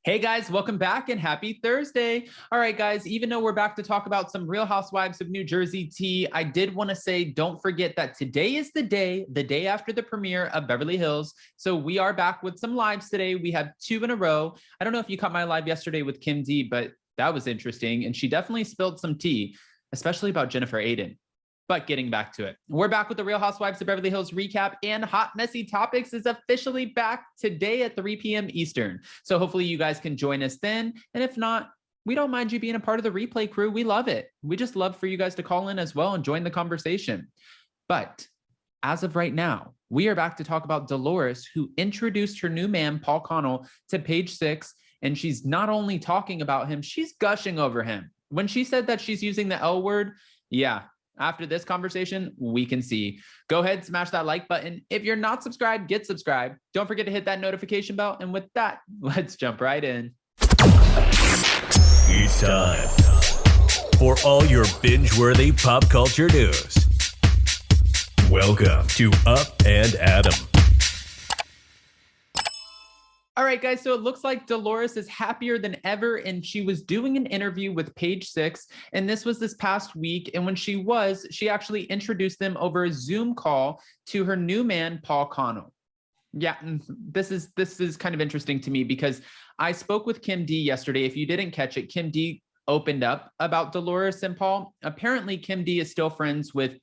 Hey guys, welcome back and happy Thursday. All right, guys, even though we're back to talk about some Real Housewives of New Jersey tea, I did want to say don't forget that today is the day after the premiere of Beverly Hills. So we are back with some lives today. We have 2 in a row. I don't know if you caught my live yesterday with Kim D, but that was interesting. And she definitely spilled some tea, especially about Jennifer Aiden. But getting back to it, we're back with the Real Housewives of Beverly Hills recap, and Hot Messy Topics is officially back today at 3 p.m. Eastern. So hopefully you guys can join us then. And if not, we don't mind you being a part of the replay crew. We love it. We just love for you guys to call in as well and join the conversation. But as of right now, we are back to talk about Dolores, who introduced her new man, Paul Connell, to Page Six. And she's not only talking about him, she's gushing over him. When she said that she's using the L word, yeah. After this conversation, we can see. Go ahead, smash that like button. If you're not subscribed, get subscribed. Don't forget to hit that notification bell. And with that, let's jump right in. It's time for all your binge-worthy pop culture news. Welcome to Up and Adam. All right, guys, so it looks like Dolores is happier than ever, and she was doing an interview with Page Six, and this was this past week, and when she actually introduced them over a Zoom call to her new man, Paul Connell. Yeah, this is kind of interesting to me because I spoke with Kim D yesterday. If you didn't catch it, Kim D opened up about Dolores and Paul. Apparently, Kim D is still friends with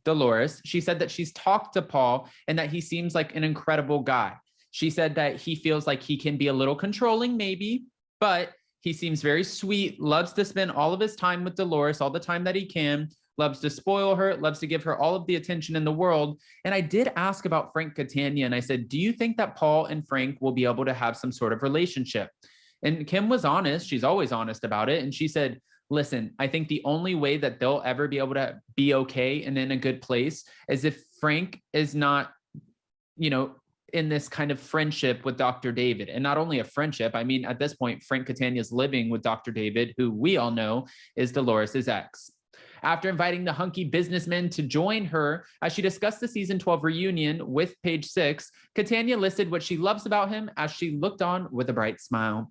Dolores. She said that she's talked to Paul and that he seems like an incredible guy. She said that he feels like he can be a little controlling maybe, but he seems very sweet, loves to spend all of his time with Dolores, all the time that he can, loves to spoil her, loves to give her all of the attention in the world. And I did ask about Frank Catania, and I said, do you think that Paul and Frank will be able to have some sort of relationship? And Kim was honest. She's always honest about it. And she said, listen, I think the only way that they'll ever be able to be okay and in a good place is if Frank is not, in this kind of friendship with Dr. David. And not only a friendship, I mean, at this point, Frank Catania is living with Dr. David, who we all know is Dolores' ex. After inviting the hunky businessman to join her as she discussed the season 12 reunion with Page Six, Catania listed what she loves about him as she looked on with a bright smile.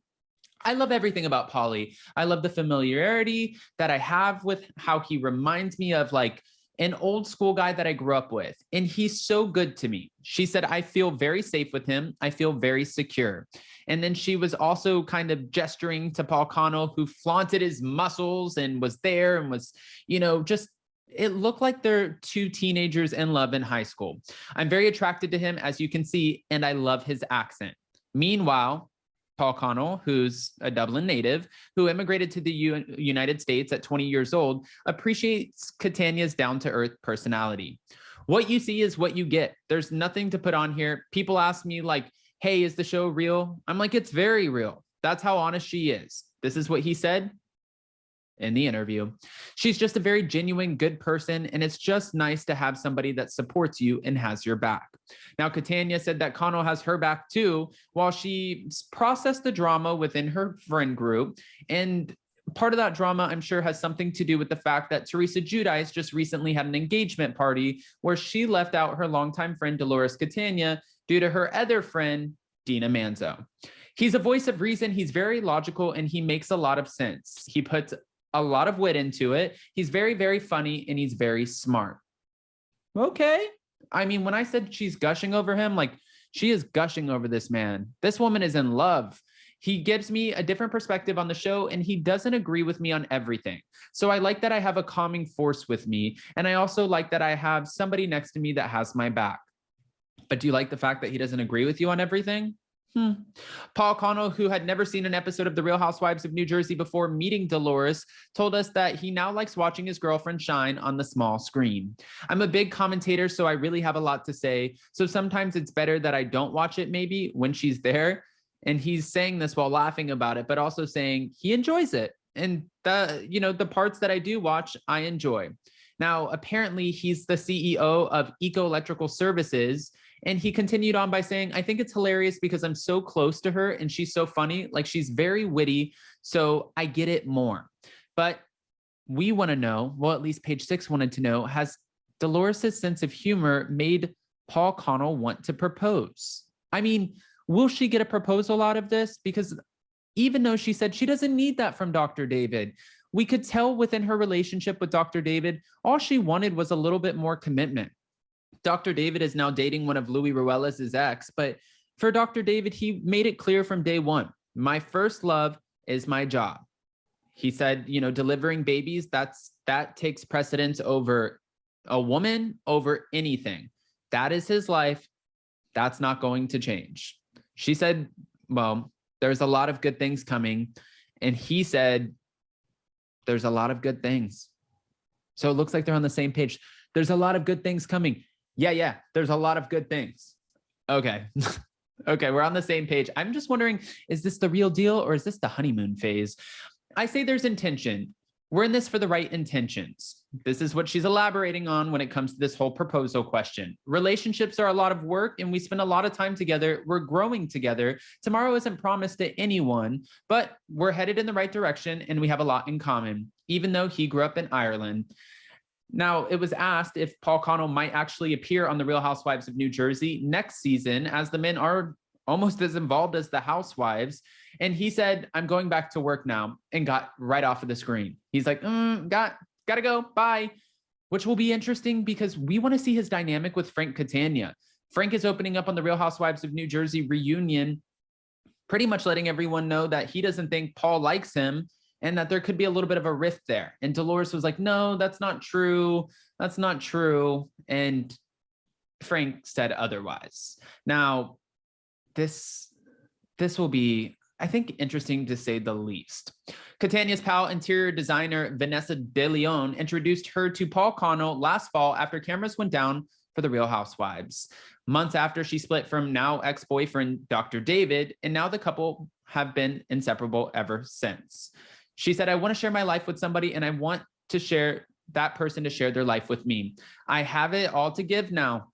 I love everything about Paulie. I love the familiarity that I have with how he reminds me of like an old school guy that I grew up with. And he's so good to me. She said, I feel very safe with him. I feel very secure. And then she was also kind of gesturing to Paul Connell, who flaunted his muscles and was there and was, it looked like they're 2 teenagers in love in high school. I'm very attracted to him, as you can see, and I love his accent. Meanwhile, Paul Connell, who's a Dublin native, who immigrated to the United States at 20 years old, appreciates Catania's down-to-earth personality. What you see is what you get. There's nothing to put on here. People ask me like, hey, is the show real? I'm like, it's very real. That's how honest she is. This is what he said in the interview. She's just a very genuine, good person, and it's just nice to have somebody that supports you and has your back. Now, Catania said that Connell has her back too, while she processed the drama within her friend group. And part of that drama, I'm sure, has something to do with the fact that Teresa Giudice just recently had an engagement party where she left out her longtime friend Dolores Catania due to her other friend, Dina Manzo. He's a voice of reason. He's very logical, and he makes a lot of sense. He puts a lot of wit into it. He's very, very funny, and he's very smart. Okay. I mean, when I said she's gushing over him, like she is gushing over this man. This woman is in love. He gives me a different perspective on the show, and he doesn't agree with me on everything. So I like that I have a calming force with me. And I also like that I have somebody next to me that has my back. But do you like the fact that he doesn't agree with you on everything? Paul Connell, who had never seen an episode of The Real Housewives of New Jersey before meeting Dolores, told us that he now likes watching his girlfriend shine on the small screen. I'm a big commentator, so I really have a lot to say. So sometimes it's better that I don't watch it maybe when she's there. And he's saying this while laughing about it, but also saying he enjoys it. And the parts that I do watch, I enjoy. Now, apparently he's the CEO of Eco Electrical Services. And he continued on by saying, I think it's hilarious because I'm so close to her and she's so funny. Like, she's very witty. So I get it more. But we want to know, well, at least Page Six wanted to know, has Dolores' sense of humor made Paul Connell want to propose? I mean, will she get a proposal out of this? Because even though she said she doesn't need that from Dr. David. We could tell within her relationship with Dr. David, all she wanted was a little bit more commitment. Dr. David is now dating one of Louis Ruelas' ex, but for Dr. David, he made it clear from day one, my first love is my job. He said, delivering babies, that takes precedence over a woman, over anything. That is his life. That's not going to change. She said, well, there's a lot of good things coming. And he said, there's a lot of good things. So it looks like they're on the same page. There's a lot of good things coming. Yeah, there's a lot of good things. Okay. Okay, we're on the same page. I'm just wondering, is this the real deal or is this the honeymoon phase? I say there's intention. We're in this for the right intentions. This is what she's elaborating on when it comes to this whole proposal question. Relationships are a lot of work and we spend a lot of time together. We're growing together. Tomorrow isn't promised to anyone, but we're headed in the right direction and we have a lot in common, even though he grew up in Ireland. Now, it was asked if Paul Connell might actually appear on The Real Housewives of New Jersey next season, as the men are almost as involved as the housewives. And he said, I'm going back to work now, and got right off of the screen. He's like, gotta go, bye, which will be interesting because we want to see his dynamic with Frank Catania. Frank is opening up on The Real Housewives of New Jersey reunion, pretty much letting everyone know that he doesn't think Paul likes him and that there could be a little bit of a rift there. And Dolores was like, no, that's not true. That's not true. And Frank said otherwise. Now, this will be, I think, interesting to say the least. Catania's pal, interior designer Vanessa De Leon, introduced her to Paul Connell last fall after cameras went down for The Real Housewives. Months after she split from now ex-boyfriend Dr. David, and now the couple have been inseparable ever since. She said, I want to share my life with somebody and I want to share that person to share their life with me. I have it all to give now.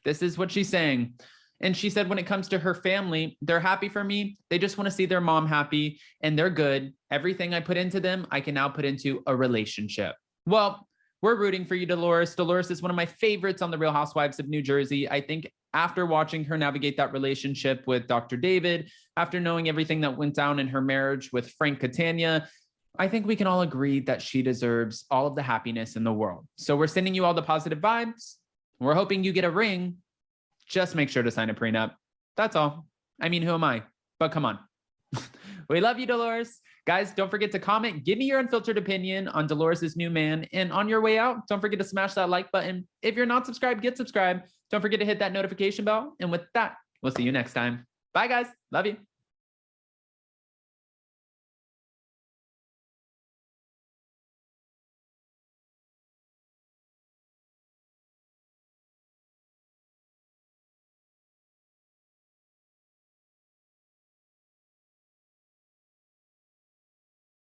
This is what she's saying. And she said, when it comes to her family, they're happy for me. They just want to see their mom happy and they're good. Everything I put into them, I can now put into a relationship. Well, we're rooting for you, Dolores. Dolores is one of my favorites on The Real Housewives of New Jersey. I think after watching her navigate that relationship with Dr. David, after knowing everything that went down in her marriage with Frank Catania, I think we can all agree that she deserves all of the happiness in the world. So we're sending you all the positive vibes. We're hoping you get a ring. Just make sure to sign a prenup. That's all. I mean, who am I? But come on. We love you, Dolores. Guys, don't forget to comment. Give me your unfiltered opinion on Dolores' new man. And on your way out, don't forget to smash that like button. If you're not subscribed, get subscribed. Don't forget to hit that notification bell. And with that, we'll see you next time. Bye, guys. Love you.